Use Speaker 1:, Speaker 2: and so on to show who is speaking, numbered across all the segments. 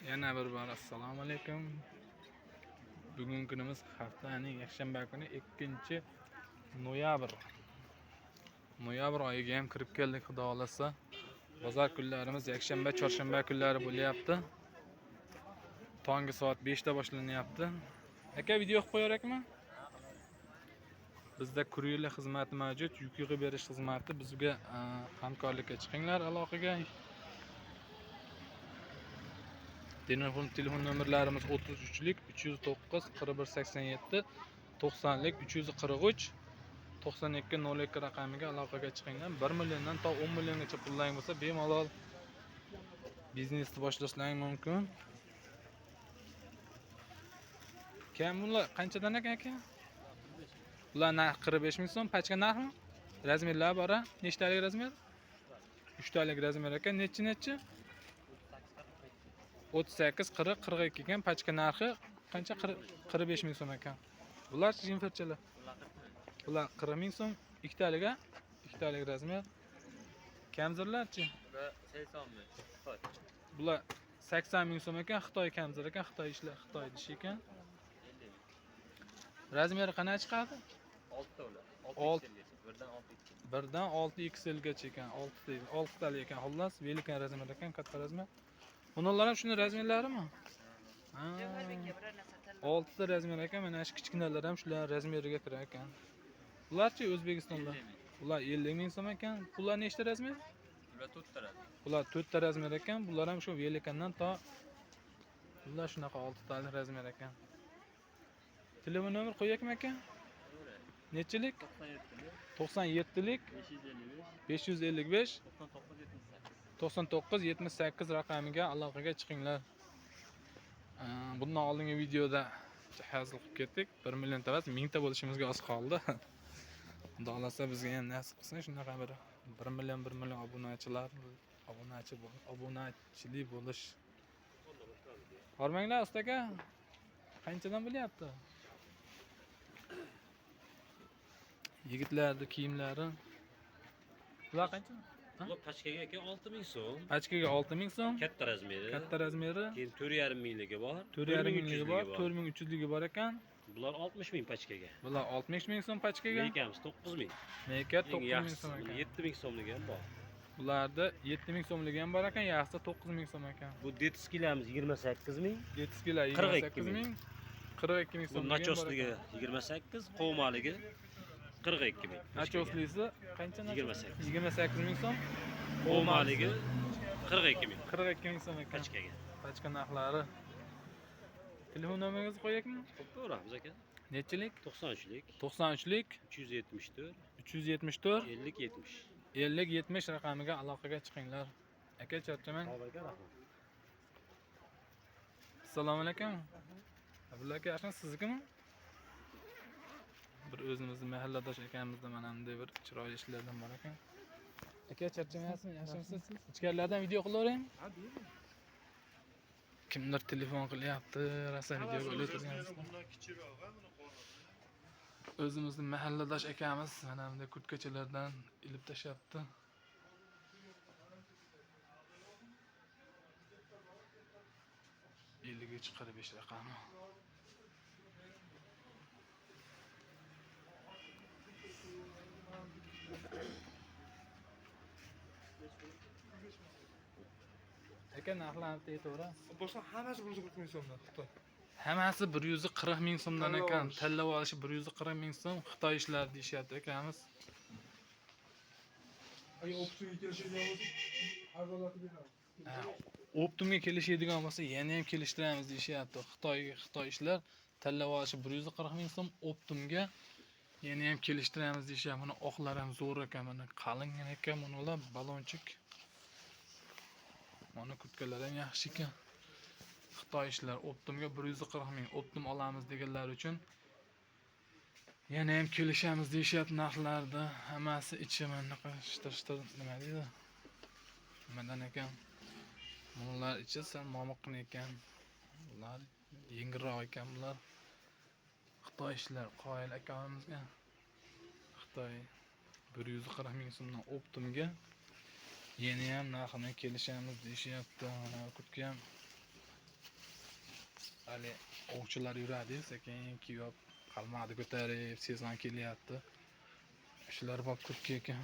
Speaker 1: Yana bir bor assalomu alaykum. Bugungi kunimiz haftaning yakshanba kuni 2-noyabr. Noyabr oyiga ham kirib keldik, xudo xolasa. Bozor kunlarimiz yakshanba, chorshanba kunlari bo'lyapti. Tongi soat 5 da boshlanyapti. Aka, video qo'yarakmi? Bizda kuryer xizmati mavjud, yuk yig'ib berish xizmati. Bizga hamkorlikka chiqinglar aloqaga. Telefon nomerlarimiz 33lik 309 4187 90lik 343 9202 raqamiga aloqaga chiqinglar. 1 milliondan to 10 milliongacha pullang bo'lsa, bemalol biznesni boshlashlaring mumkin. Kam bular qanchadan aka? Bular narx 45 ming so'm, pachka narxmi? Razmerlar bor-a? Nechtalik razmer? 3 talik razmer ekan. Nechi? 38, 40, 42 ekan. Pachka narxi qancha? 45 ming so'm ekan. Bular jinfirchalar. Bular 40 ming so'm, 2 taliga, 2 talik razmer. Kamzirlarchi?
Speaker 2: Bular 80 ming.
Speaker 1: Bular 80 ming so'm ekan. Xitoy kamzir ekan, Xitoy ishlar, Xitoy ishi ekan. Razmeri qanaqa chiqadi?
Speaker 2: 6 ta ular. 6
Speaker 1: birdan 6 XL gacha ekan. 6 talik ekan. Xullas, velikan razmer ekan, katta razmer. Bunalar ham shuni razmerlarimi? Ha. 6 ta razmer ekan. Mana shu kichkinalar ham shular razmeriga kirar ekan. Bularchi O'zbekistonda? Bular 50 ming so'm ekan. Bular nechta razmer?
Speaker 2: Bular 4 ta razmer.
Speaker 1: Bular 4 ta razmer ekan. Bular ham shu velikandan to bular shunaqa 6 talik razmer ekan. Telefon nomer qo'yakmi aka? Nechilik? 97lik 555 99 78 raqamiga aloqaga chiqinglar. Bundan oldingi videoda hazil qilib ketdik. 1 million emas, 1000 ta bo'lishimizga oz qoldi. Xudo xolasa bizga ham nasib qilsin shunaqa bir 1 million obunachilik bo'lish. Hormanglar usta aka. Qanchadan bo'lyapti? Yigitlarning kiyimlari. Bular qancha?
Speaker 2: Bular pachkaga aka 6 ming so'm.
Speaker 1: Pachkaga 6 ming so'm.
Speaker 2: Katta razmeri.
Speaker 1: Katta razmeri.
Speaker 2: Keyin 4,5 mingligi bor.
Speaker 1: 4,5 mingligi bor, 4300ligi bor ekan.
Speaker 2: Bular 60 ming pachkaga.
Speaker 1: Bular 60 ming so'm pachkaga.
Speaker 2: Mekamiz 9 ming.
Speaker 1: Meka 9 ming so'm ekan.
Speaker 2: 7 ming so'mligi ham bor.
Speaker 1: Bularda 7 ming so'mligi ham bor ekan, yaxshisi 9 ming so'm ekan.
Speaker 2: Bu detiskilamiz 28 ming.
Speaker 1: Detiskilar 28 ming. 42 ming
Speaker 2: Bu
Speaker 1: so'm.
Speaker 2: nachosligi 28, qovmaligi 42 ming.
Speaker 1: Nachoslisi qancha?
Speaker 2: 28.
Speaker 1: 28 ming so'm.
Speaker 2: Qovmaligi 42 ming.
Speaker 1: 42 ming so'm ekan.
Speaker 2: Pachkaga.
Speaker 1: Pachka narxlari. Telefon nomeringizni qo'yakmi?
Speaker 2: Qo'yamiz aka.
Speaker 1: Nechilik?
Speaker 2: 93lik
Speaker 1: 93lik
Speaker 2: 374
Speaker 1: 374
Speaker 2: 50 70.
Speaker 1: 50 70 raqamiga aloqaga chiqinglar. Aka, charchaman. Assalomu alaykum. Abdulla aka, ashna siznikimi? Bir o'zimizning mahalladosh akamizda mana bunday bir chiroyli ishlardan bor ekan. Aka, charchamayapsizmi? Yaxshimisiz? Ichkarilardan video qilaveraymi? Ha, deydi. Kimdir telefon qilyapti, rosa videoga o'tirasangiz. O'zimizning mahalladosh akamiz mana bunday kurtkachalardan ilib tashlabdi. Elliga chiqarib 5 raqami. Aka, narxlarni aytaverasiz.
Speaker 3: Boshqa hammasi 140 ming so'mdan Xitoy.
Speaker 1: Hammasi 140 ming so'mdan ekan. Tanlab olishi 140 ming so'm. Xitoy ishlari deyishyapti akamiz.
Speaker 3: Agar opsiyaga kelishadigan bo'lsa, arzonlatib beramiz.
Speaker 1: Optimga kelishadigan bo'lsa, yana ham kelishtiramiz deyishyapti. Xitoy ishlar tanlab olishi 140 ming so'm, optimga yana ham kelishtiramiz deyishyapti. Mana oqlar ham zo'r ekan, mana qalin ekan, bunalar balonchik. Mana kurtkalar ham yaxshi ekan. Xitoy ishlar optimga 140 ming, optim olamiz deganlar uchun yana ham kelishamiz deyishyapti narxlarda. Hammasi ichi mana shtir nima deydi? Nimadan ekan? Bular ichi sal momiqqin ekan. Bular yengilroq ekan bular. Xitoy ishlar qoyil akamizga. Xitoy 140 ming so'mdan optimga yana ham narxini kelishamiz deyishyapti. Mana kurtka ham hali ovchilar yuradi, sekin kiyib, qalmadi ko'tarib, sezon kelyapti. Shular bop kirib ekan.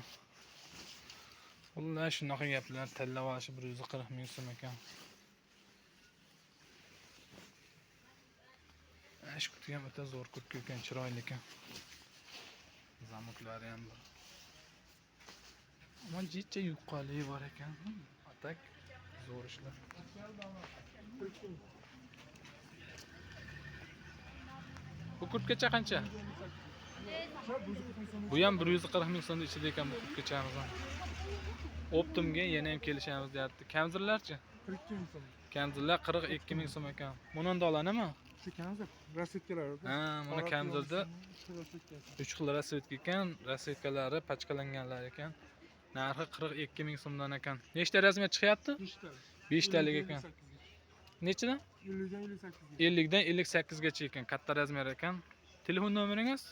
Speaker 1: Ular shunaqa gaplar tallab olishi 140 ming so'm ekan. Ash kutga ham o'ta zo'r kutga ekan, chiroyli ekan. Zamuklari ham bor. Ammo jicha yuqqali bor ekan. Atak zo'r ishlar. Bu kurtgacha qancha? Bu ham 140 ming so'mning ichida ekan bu kurtgachamiz ham. Optimga yana ham kelishamiz deyapti. Kamzirlarchi?
Speaker 3: 42 ming so'm.
Speaker 1: Kamzirlar 42 ming so'm ekan. Bundan dolanami?
Speaker 3: Shu kamzir rasvetkalar.
Speaker 1: Ha, mana kamzirda 3 xil rasvetka ekan. Rasvetkalari pachkalanganlar ekan. Narxi 42 ming so'mdan ekan. Nechta razmer chiqyapti? 5 talik ekan. Nechidan?
Speaker 3: 50 dan 58 ga.
Speaker 1: 50 dan 58 gacha ekan. Katta razmer ekan. Telefon nomeringiz?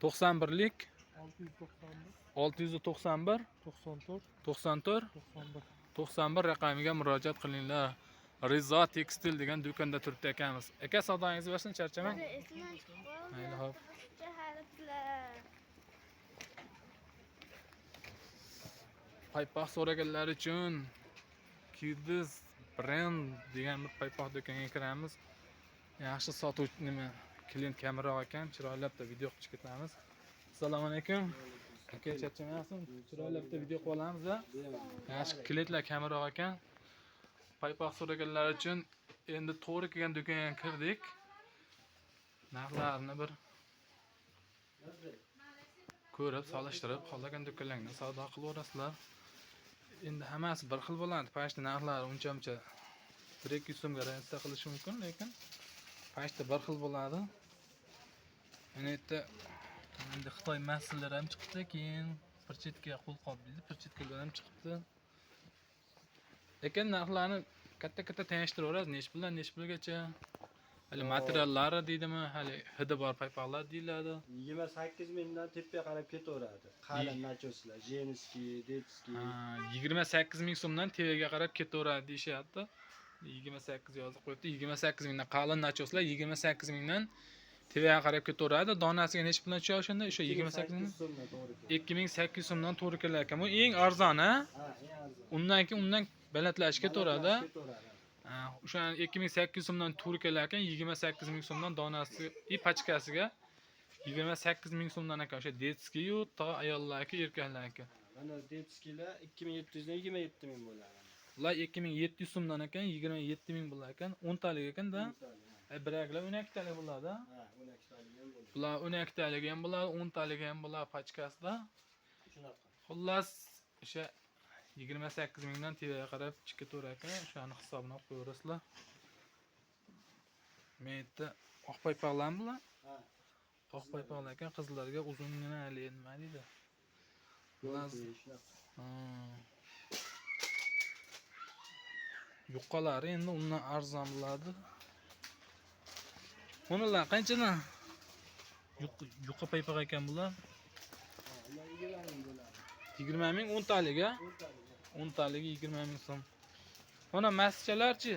Speaker 3: 91
Speaker 1: 91lik
Speaker 3: 691
Speaker 1: 691
Speaker 3: 94
Speaker 1: 94
Speaker 3: 91.
Speaker 1: 91 raqamiga murojaat qilinglar. Rizo Tekstil degan do'konda turibdi ekamiz. Aka savdongizni bersin, charchamang. Mayli, xo'p. Paypoq so'raganlar uchun Kidiz brend degan bir paypoq do'konga kiramiz. Yaxshi sotuvchi nima klient kamroq ekan, chiroylabda video qilib ketamiz. Assalomu alaykum. Aka charchamayapsiz? Chiroylabda video qilib olamiz a? Yaxshi klientlar kamroq ekan. Paypoq so'raganlar uchun endi to'g'ri kelgan do'konga kirdik. Narxlarni bir ko'rib, solishtirib, qolgan do'konlarga savdo qilaverasizlar. Endi hammasi bir xil bo'ladi. Pashta narxlari uncha-muncha 1-200 so'mga razza qilishi mumkin, lekin pashta bir xil bo'ladi. Mana yerda endi Xitoy mahsullari ham chiqdi, keyin pirchetka qo'lqop deydi, pirchetkalar ham chiqdi. Lekin narxlarni katta-katta tanishtiramiz. Nech pulgacha? Hali materiallari deydimi, hali hidi bor paypoqlar deyiladi.
Speaker 4: 28 mingdan tepaga qarab ketaveradi. Qalin nachoslar, jenskiy, detskiy.
Speaker 1: 28 ming so'mdan tevaga qarab ketaveradi deyishyapti. 28 yozib qo'yibdi. 28 mingdan qalin nachoslar 28 mingdan tevaga qarab ketaveradi. Donasiga nech puldan tushadi o'shanda? O'sha 28 ming
Speaker 4: so'mdan to'g'ri keladi.
Speaker 1: 2800 so'mdan to'g'ri kelar ekan. Bu eng arzon, ha?
Speaker 4: Ha, eng arzon.
Speaker 1: Undan keyin undan balandlashib ketaveradi.
Speaker 4: Ketaveradi.
Speaker 1: O'sha 2800 so'mdan to'g'ri kelar ekan, 28 ming so'mdan donasi и pachkasiga 28 ming so'mdan ekan. O'sha detskiy-yu to ayollarga, erkaklarga.
Speaker 4: Mana detskiylar 2700 dan 27 ming bo'ladi.
Speaker 1: Ular 2700 so'mdan ekan, 27 ming bo'lar ekan, 10 talik ekanda. Biraklar 12 talik bo'ladi.
Speaker 4: Ha, 12 talik ham bo'ladi.
Speaker 1: Bular 12 talik ham bo'ladi, 10 talik ham bo'ladi pachkasida.
Speaker 4: Shunaqa.
Speaker 1: Xullas, o'sha 28 mingdan tevaga qarab chiqaverar ekan, o'shani hisobini olib qo'yaverasizlar. Men yerda oq paypoqlarmi bular?
Speaker 4: Ha.
Speaker 1: Oq paypoqlar ekan, qizlarga uzungina nima deydi? Bular
Speaker 4: Shunaqa.
Speaker 1: Yuqalari endi undan arzon bo'ladi. Bunalar qanchadan? Yuqa paypoq ekan bular.
Speaker 4: Ha, ular 20 ming bo'ladi.
Speaker 1: 20 ming 10 taliga. 10 taligi 20 ming so'm. Mana maschalarchi?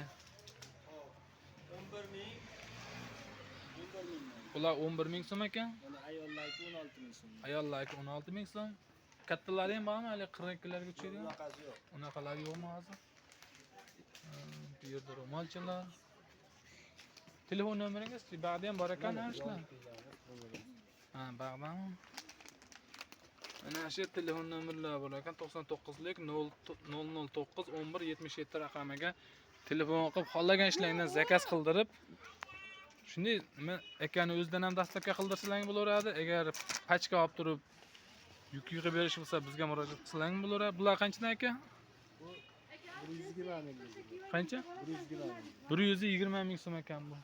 Speaker 4: 11 ming. 11 ming.
Speaker 1: Bular 11 ming so'm ekan.
Speaker 4: Mana ayollarga 16 ming so'm.
Speaker 1: Ayollarga 16 ming so'm. Kattalari ham bormi? Hali 42 larga tushadi.
Speaker 4: Bunaqasi yo'q.
Speaker 1: Unaqalar yo'qmi hozir? Bu yerda ro'molchalar. Telefon nomeringiz ba'da ham bor ekan, shular. Ha, ba'dan. Mana shu telefon nomerlari bor ekan, 99lik 009 11 77 raqamiga telefon qilib, xohlagan ishlaringdan zakaz qildirib, shunday nima ekani o'zidan ham dastlabga qildirsalaring bo'laveradi. Agar pachka olib turib yuk yig'ib berish bo'lsa, bizga murojaat qilsalaring bo'laveradi. Bular qanchadan aka?
Speaker 4: Bu 120 ming.
Speaker 1: Qancha?
Speaker 4: 120 ming.
Speaker 1: 120 ming so'm ekan bu.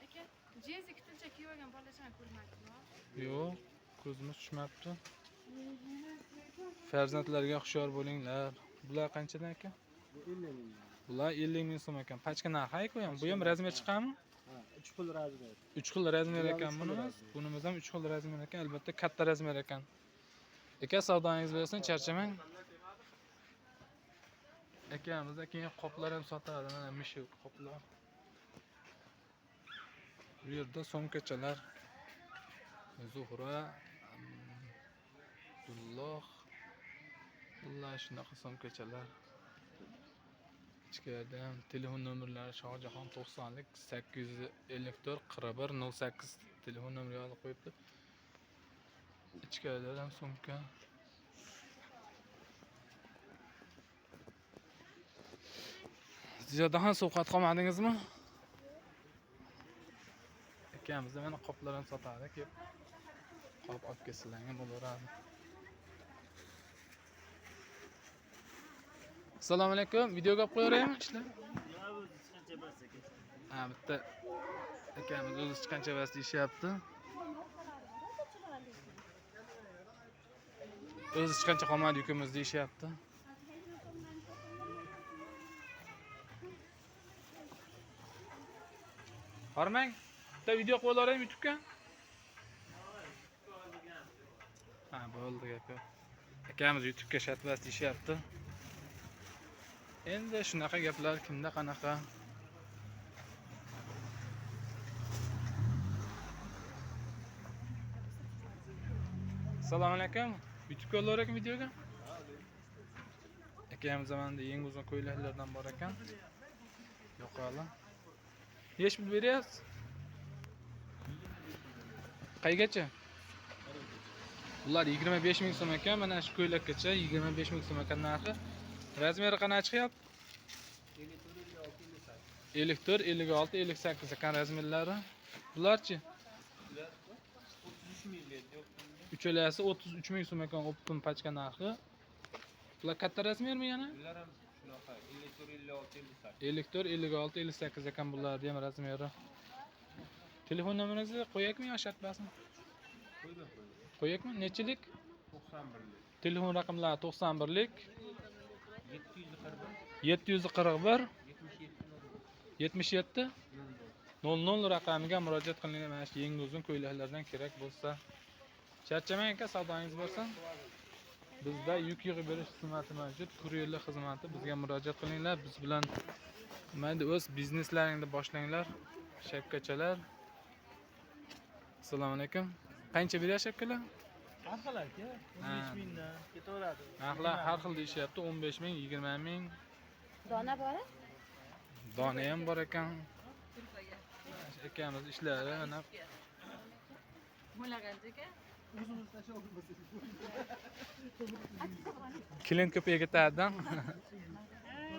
Speaker 5: Jensi kutilcha kiygan bolachani ko'rmadingmi?
Speaker 1: Yo'q, ko'zimiz tushmabdi. Farzandlarga hushyor bo'linglar. Bular qanchadan ekan?
Speaker 4: Bu 50 ming.
Speaker 1: Bular 50 ming so'm ekan. Pachka narxi qo'yam. Bu ham razmer chiqadimi?
Speaker 4: Ha, 3 xil razmer.
Speaker 1: 3 xil razmer
Speaker 4: Bular
Speaker 1: ekan
Speaker 4: uch xil
Speaker 1: bunimiz.
Speaker 4: razmer.
Speaker 1: Bunimiz ham 3 xil razmer ekan. Albatta katta razmer ekan. Aka savdongiz bersin, charchamang. Akamiz keyin qoplar ham sotadi. Mana mushuk qoplar. Bu yerda so'mkachalar. Zuhra, Abdulloh. Bular shunaqa so'mkachalar. Ichkarida ham telefon nomerlari Shohjahon 90lik 854 41 08 telefon nomeri yozib qo'yibdi. Ichkarida ham sumka. Ziyodaxon sovqat qolmadingizmi? Akamiz mana qoplarni sotadi, kelib qop olib kelsanglar bo'laveradi. Assalomu alaykum. Videoga olib qo'yaveraymi ishlar? Ha, bitta akamiz o'zi chiqqancha bas deyishyapti. O'zi chiqqancha qolmadi ukamiz deyishyapti. Qarmang, bitta video qo'yib olaymi YouTube'ga? Ha, bo'ldi gap yo'q. Akamiz YouTube'ga shatbas deyishyapti. Endi shunaqa gaplar kimda qanaqa? Assalomu alaykum. YouTube ko'rayotgan videoga. Akamiz zamonida eng uzun ko'ylaklardan bor ekan. Yo'qola. Necha pul beryapsiz? Qaygacha? Bular 25 ming so'm ekan. Mana shu ko'ylakgacha 25 ming so'm ekan narxi. Razmeri qanaqa chiqyapti? 54, 56, 58 ekan razmerlari. Bularchi? Uchalasi 33 ming so'm ekan optim pachka narxi. Bular katta razmermi yana?
Speaker 4: Bular ham shunaqa 54, 56, 58.
Speaker 1: 54, 56, 58 ekan bularni ham razmeri. Telefon nomeringizni qo'yakmi yo shartbasmi? Qo'yakmi? Nechilik?
Speaker 4: 91lik.
Speaker 1: Telefon raqamlari 91lik
Speaker 4: 741
Speaker 1: 741 77 00 raqamiga murojaat qiling. Mana shu yangi uzun ko'ylaklardan kerak bo'lsa, charchamang aka, savdongiz bo'lsin. Bizda yuk yig'ib berish xizmati mavjud. Kuryerlik xizmati, bizga murojaat qilinglar. Biz bilan mayli o'z bizneslaringni boshlanglar. Shapkachalar. Assalomu alaykum. Qancha beryapsiz shapkalar?
Speaker 3: Har xil aka. 15 mingdan ketaveradi.
Speaker 1: Narxlar har xil deyishyapti. 15 ming, 20 ming.
Speaker 5: Dona bor-a?
Speaker 1: Dona ham bor ekan. Akamiz ishlari mana
Speaker 5: Bo'lag'anjika.
Speaker 1: klient ko'payib ketadidan.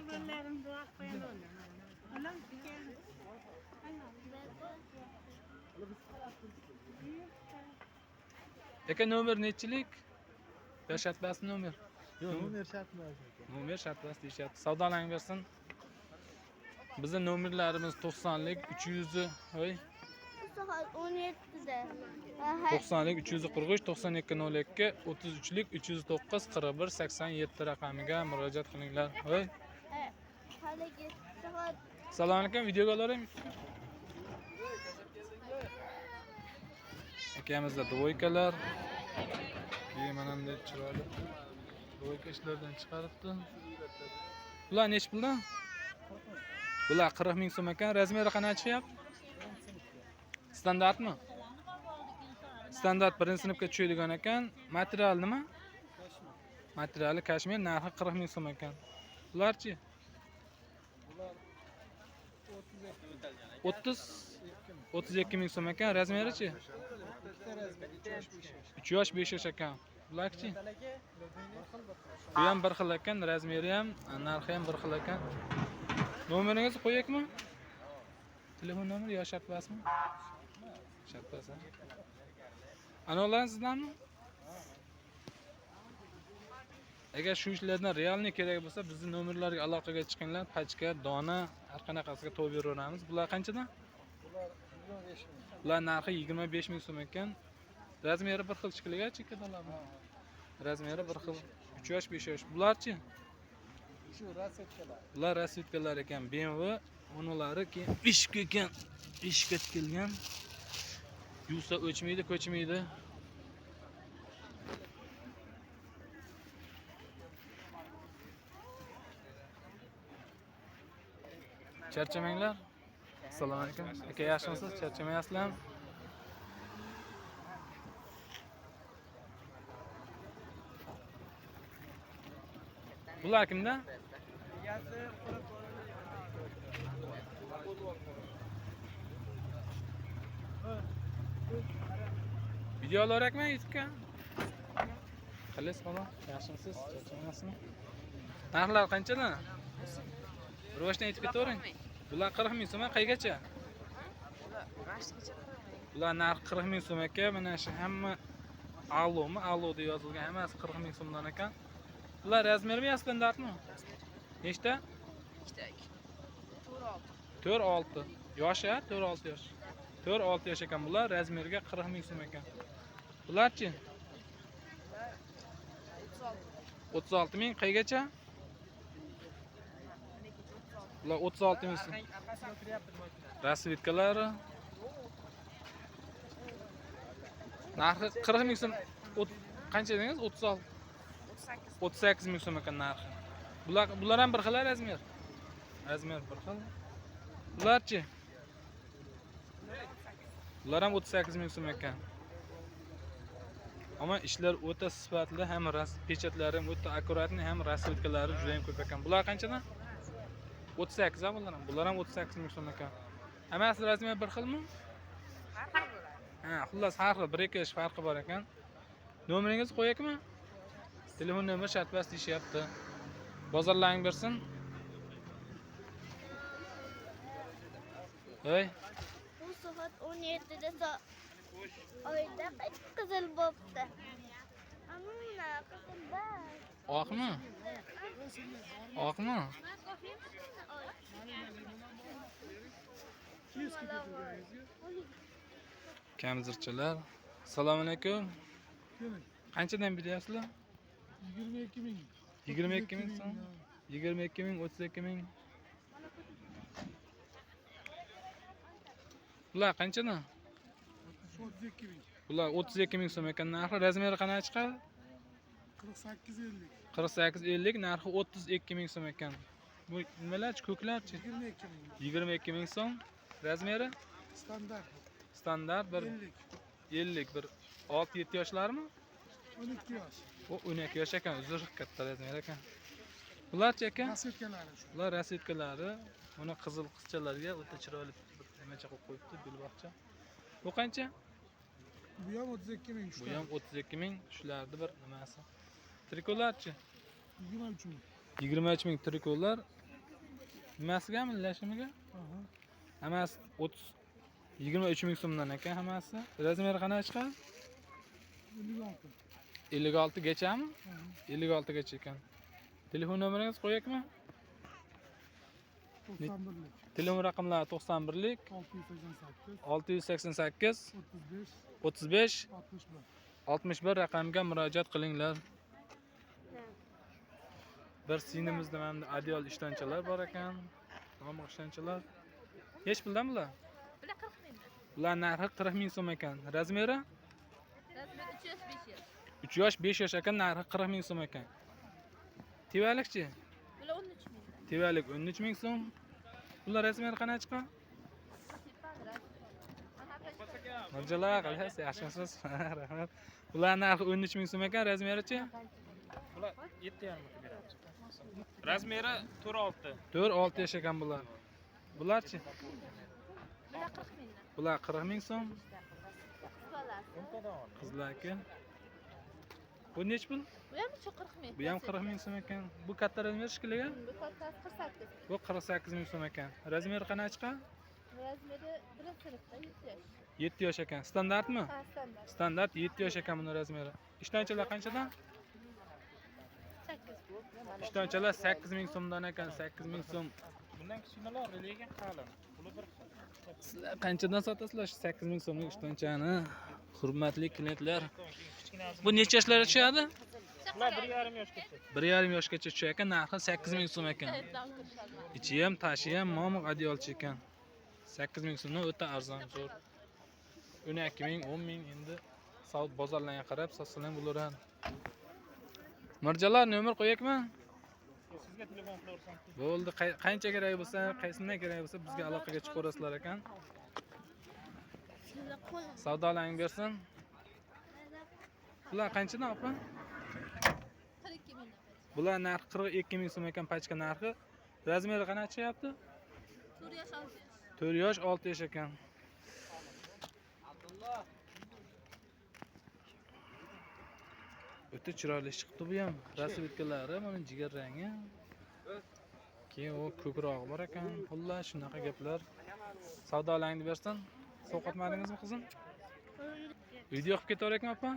Speaker 5: Bolalarim duo qo'yaman.
Speaker 1: Aka nomer nechilik? Yashatbas nomer.
Speaker 3: Yo'q, nomer shart emas aka.
Speaker 1: Nomer shartbas deyishyapti. Savdolang bersin. Bizning nomerlarimiz 90lik 300 hoy.
Speaker 6: Soat 17'de.
Speaker 1: 90lik 343 9202 33lik 309 41 87 raqamiga murojaat qilinglar. Hoy.
Speaker 6: Haligi soat
Speaker 1: Assalomu alaykum. Videoga olaymi? Akamizda dvoykalar. Keyin mana bunday chiroyli dvoyka ishlardan chiqaribdi. Bular nech puldan? Bular 40 ming so'm ekan. Razmeri qanaqa chiqyapti? Standartmi? Standart birinchi sinfga tushadigan ekan. Material nima? Materiali kashmir, narxi 40 ming so'm ekan. Bularchi? 32 ming so'm ekan. Razmerichi? 3 yosh 5 yosh ekan. Bularchi? Bu ham bir xil ekan, razmeri ham, narxi ham bir xil ekan. Nomeringizni qo'yakmi? Telefon nomeri yo shartbasmi? Shartbas. Anolar sizdanmi? Agar shu ishlardan realni kerak bo'lsa, bizning nomerlarga aloqaga chiqinglar. Pachka, dona, har qanaqasiga to'g'ri beraveramiz. Bular qanchadan? Bular narxi 25 ming so'm ekan. Razmeri bir xil shikliga chekadalarmi? Razmeri bir xil. 3 yosh, 5 yosh. Bularchi?
Speaker 3: Shu rassetkalar.
Speaker 1: Bular rasvetkalar ekan. BMW onolari keyin eshik ekan. Eshikka tikilgan. Yuvsa o'chmaydi, ko'chmaydi. Charchamanglar. Assalomu alaykum. Aka yaxshimisiz? Charchamayapsizlarmi? Bular kimda? Video olarakmi YouTube'ga? Qalaysiz bola? Yaxshimisiz? Charchamayapsizmi? Narxlar qanchadan? Rivojdan aytib ketavering. Bular 40 ming so'm, qaygacha? Bular narxi 40 ming so'm ekan. Mana shu hamma Alo'mi? Alo deb yozilgan hammasi 40 ming so'mdan ekan. Bular razmermi yo standartmi? Nechta? 4-6. Yoshi 4-6 yosh. 4-6 yosh ekan bular, razmeriga 40 ming so'm ekan. Bularchi? 36 ming qaygacha? Bular 36 ming so'm. Rasvetkalari. Narxi 40 ming so'm. Qancha dedingiz? 36. 38 ming so'm ekan narxi. Bular ham bir xil razmer. Razmer bir xil. Bularchi? Bular ham 38 ming so'm ekan. Ama ishlar o'ta sifatli, ham pechatlari ham o'ta akkuratni, ham rasvetkalari juda ham ko'p ekan. Bular qanchadan? 38 ha bular ham. Bular ham 38 ming so'm ekan. Hammasi razmer bir xilmi? Ha, xullas har xil, 1-2 yosh farqi bor ekan. Nomeringizni qo'yaylikmi? Telefon nomer shart bas deyishyapti. Bozorlaring bersin. Hey.
Speaker 6: Bu soat 17'de oyda qizil bo'pti. Amina qizil bas.
Speaker 1: Oqmi? Oqmi? Kamzirchalar. Assalomu alaykum. Qanchadan beryapsizlar?
Speaker 3: 22 ming.
Speaker 1: 22 ming so'm. 22 ming, 32 ming. Bular qanchadan?
Speaker 3: 32 ming.
Speaker 1: Bular 32 ming so'm ekan. Narxi razmeri qanaqa chiqadi?
Speaker 3: 48-50.
Speaker 1: 48-50, narxi 32 ming so'm ekan. Bu nimalarchi, ko'klarchi?
Speaker 3: 22 ming.
Speaker 1: 22 ming so'm. Razmeri
Speaker 3: Standart.
Speaker 1: standart bir 50 bir 6-7 yoshlarmi?
Speaker 3: 12 yosh.
Speaker 1: O 12 yosh ekan, uzr, katta razmer ekan. Bularchi ekan?
Speaker 3: Rasvetkalari shu.
Speaker 1: Bular rasvetkalari, uni qizil qizchalarga o'ta chiroyli nimacha qilib qo'yibdi, belbog'cha. Bu qancha?
Speaker 3: Bu ham 32 ming.
Speaker 1: Bu ham 32 ming, shularni bir nimasi. Trikolarchi?
Speaker 3: 23 ming.
Speaker 1: 23 ming trikolar. Nimasigami, lashimiga?
Speaker 3: Aha.
Speaker 1: Hammasi 23 ming so'mdan ekan hammasi. Razmeri qanaqa chiqadi?
Speaker 3: 56.
Speaker 1: 56 gachami? 56 gacha ekan. Telefon nomeringizni qo'yaylikmi?
Speaker 3: 91 lik.
Speaker 1: Telefon raqamlari 91 lik
Speaker 3: 688
Speaker 1: 688
Speaker 3: 35
Speaker 1: 35
Speaker 3: 61.
Speaker 1: 61 raqamga murojaat qilinglar. Bir sinimizda mana adyol ishtonchalar bor ekan. Nomi ishtonchalar. Hech puldan bular?
Speaker 5: Bular 40 ming.
Speaker 1: Bular narxi 40 ming so'm ekan. Razmeri?
Speaker 5: Razmeri 3 yosh 5 yosh.
Speaker 1: 3 yosh 5 yosh ekan, narxi 40 ming so'm ekan. Tevalikchi?
Speaker 5: Bular 13 ming.
Speaker 1: Tevalik 13 ming so'm. Bular razmeri qanaqa chiqadi? Marjalar, qalaysiz? Yaxshimisiz? Rahmat. Bular narxi 13 ming so'm ekan, razmerichi?
Speaker 2: Bular 7,5 beramiz. Razmeri 4-6.
Speaker 1: 4-6 yosh ekan bular. Bularchi?
Speaker 5: Bular 40 ming.
Speaker 1: Bular 40 ming so'm.
Speaker 5: Bolasi.
Speaker 1: Qizlarga. Bu nech pul?
Speaker 5: Bu ham 40 ming.
Speaker 1: Bu ham 40 ming so'm ekan. Bu katta razmer shikiliga?
Speaker 5: Bu kattasi 48.
Speaker 1: Bu 48 ming so'm ekan. Razmeri qanaqa chiqadi?
Speaker 5: Razmeri birinchi sinfda 7 yosh.
Speaker 1: 7 yosh ekan. Standartmi?
Speaker 5: Ha, standart.
Speaker 1: Standart 7 yosh ekan buni razmeri. Ishtonchalar qanchadan?
Speaker 5: 8.
Speaker 1: Ishtonchalar 8 ming so'mdan ekan, 8 ming so'm.
Speaker 2: Bundan kichkinalar lekin qalin. Puli bir xil.
Speaker 1: Sizlar qanchadan sotasizlar shu 8 ming so'mlik ishtonchani? Hurmatli klientlar. Bu necha yoshlarga tushadi?
Speaker 2: Bular 1,5 yoshgacha.
Speaker 1: 1,5 yoshgacha tushar ekan, narxi 8 ming so'm ekan. Ichi ham, tashi ham momiq adyolchi ekan. 8 ming so'mdan o'ta arzon, zo'r. 12 ming, 10 ming endi savdo bozorlarga qarab sotsalar bo'laveradi. Mirjalar nomer qo'yaylikmi?
Speaker 2: Sizga telefon qilaversam.
Speaker 1: Bo'ldi, qancha kerak bo'lsa, qaysidan kerak bo'lsa bizga aloqaga chiqaverasizlar ekan.
Speaker 6: Sizni qo'lim.
Speaker 1: Savdolaring bersin. Bular qanchadan opa?
Speaker 5: 42 mingdan.
Speaker 1: Bular narxi 42 ming so'm ekan, pachka narxi. Razmeri qanaqa chiqyapti?
Speaker 5: 4 yosh 6 yosh.
Speaker 1: 4 yosh 6 yosh ekan. O'ta chiroyli chiqdi bu ham. Rasvetkalari mana jigar rangi. Keyin u ko'krog'i bor ekan. Xullas shunaqa gaplar. Savdolaringni bersin. Sovqatmadingizmi qizim? Video qilib ketar ekan opa.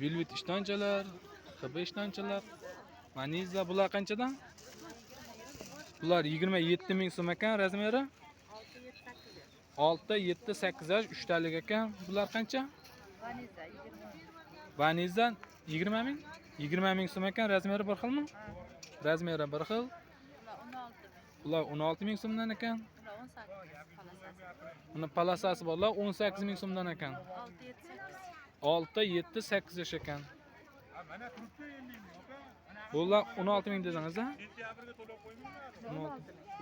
Speaker 1: Velvet ishtonchalar, HB ishtonchalar, Maniza bular qanchadan? Bular 27 ming so'm ekan razmeri. 6, 7, 8 yosh 3 talik ekan. Bular qancha? Vaniza 20 ming. 20 ming so'm ekan, razmeri bir xilmi? Razmeri bir xil.
Speaker 5: Ular 16 ming.
Speaker 1: Bular 16 ming so'mdan ekan.
Speaker 5: Ular 18 palasasi.
Speaker 1: Uni palasasi borlar 18 ming so'mdan ekan.
Speaker 5: 6 7 8.
Speaker 1: 6, 7, 8 yosh ekan. Bular 16 ming dedingiz-a?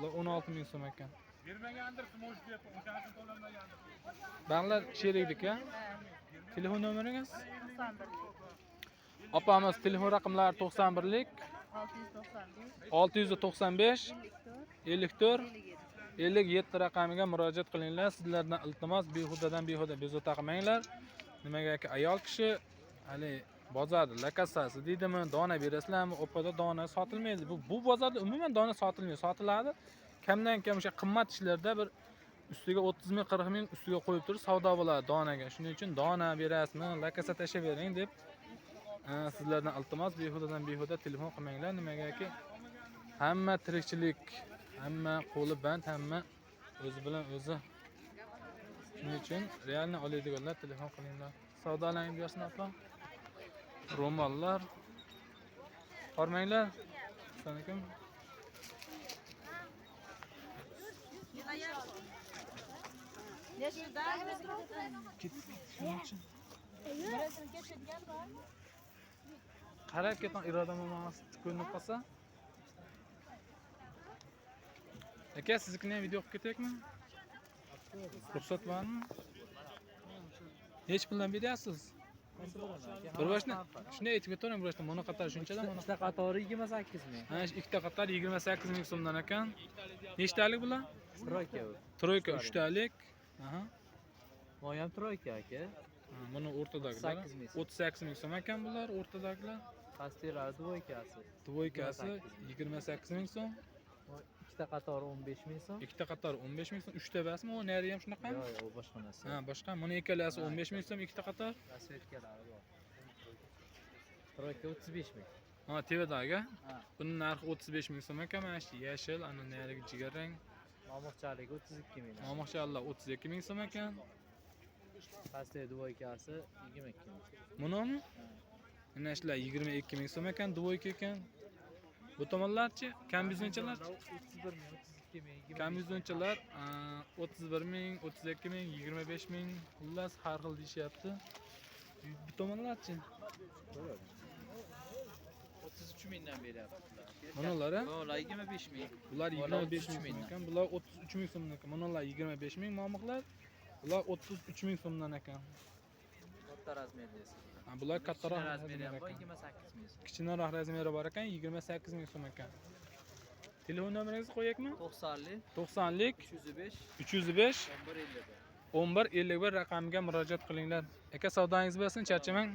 Speaker 1: 16 ming so'm ekan. Banglar sheriklik-a? Telefon nomeringiz?
Speaker 5: 91lik.
Speaker 1: Opamiz telefon raqamlari 91lik
Speaker 5: 695
Speaker 1: 695 54 57 raqamiga murojaat qilinglar. Sizlardan iltimos behudadan behuda bezovta qilmanglar. Nimagaki ayol kishi hali bozorda lakasasi deydimi, dona berasizlarmi? Opada dona sotilmaydi. Bu bozorda umuman dona sotilmaydi. Sotiladi. Kamdan kam o'sha qimmat ishlarda bir ustiga 30 ming 40 ming ustiga qo'yib turib savdo bo'ladi donaga. Shuning uchun dona berasizmi, lakasa tashlayvering deb sizlardan iltimos behudadan behuda telefon qilmanglar. Nimagaki hamma tirikchilik, hamma qo'li band, hamma o'zi bilan o'zi. Shuning uchun realni oladiganlar telefon qilinglar. Savdolaring bersin opa. Ro'mollar. Qormanglar. Assalomu alaykum. Qarab keting irodam emas, ko'rinib qolsa. Aka, siznikini ham video qilib ketaylikmi? Ruxsat bormi? Nech puldan beryapsiz? Bir boshni shunday aytib ketavering, bir boshdan mana qator shunchadan mana.
Speaker 3: Ikkita qatori 28 ming.
Speaker 1: Ha, ikkita qator 28 ming so'mdan ekan. Nechtalik bular?
Speaker 3: Troyka bu.
Speaker 1: Troyka 3 talik. Aha.
Speaker 3: Bu ham troyka aka.
Speaker 1: Mana o'rtadagilar 38 ming so'm ekan bular, o'rtadagilar.
Speaker 3: Pastlar dvoykasi.
Speaker 1: Dvoykasi 28 ming so'm.
Speaker 3: Ikkita qatori 15 ming so'm.
Speaker 1: Ikkita qator 15 ming so'm, 3 ta basmi? O nari ham shunaqa?
Speaker 3: Yo'q, u boshqa narsa.
Speaker 1: Ha, boshqa. Mana ikkalasi 15 ming so'm, ikkita qator.
Speaker 3: Rasvetkalari bor. Troyka 35 ming.
Speaker 1: Ha, tevadagi.
Speaker 3: Ha.
Speaker 1: Buning narxi 35 ming so'm ekan. Mana shu yashil, ana narigi jigarrang.
Speaker 3: Momoqchalik 32 ming.
Speaker 1: Momoqchallar 32 ming so'm ekan.
Speaker 3: Pastlar dvoykasi 22 ming.
Speaker 1: Bunimi? Mana shular 22 ming so'm ekan, dvoyka ekan. Bu tomonlarchi, kombinezonchalar?
Speaker 3: 31 ming, 32 ming, 20 ming.
Speaker 1: Kombinezonchalar 31 ming, 32 ming, 25 ming, xullas har xil deyishyapti. Bu tomonlarchi?
Speaker 3: 33 mingdan beryaptilar.
Speaker 1: Bunalar a?
Speaker 3: Bular 25 ming.
Speaker 1: Bular 25 ming so'm ekan. Bular 33 ming so'mdan ekan. Bunalar 25 ming momiqlar. Bular 33 ming so'mdan ekan.
Speaker 3: Katta razmerli esa.
Speaker 1: Ha, bular kattaroq
Speaker 3: razmeri ham bor,
Speaker 1: ekan.
Speaker 3: 28 ming so'm.
Speaker 1: Kichikroq razmeri bor ekan, 28 ming so'm ekan. Telefon nomeringizni qo'yaylikmi?
Speaker 3: 90lik
Speaker 1: 90lik
Speaker 3: 305
Speaker 1: 305
Speaker 3: 11 51.
Speaker 1: 11 51 raqamiga murojaat qilinglar. Aka, savdoingiz bo'lsin, charchamang.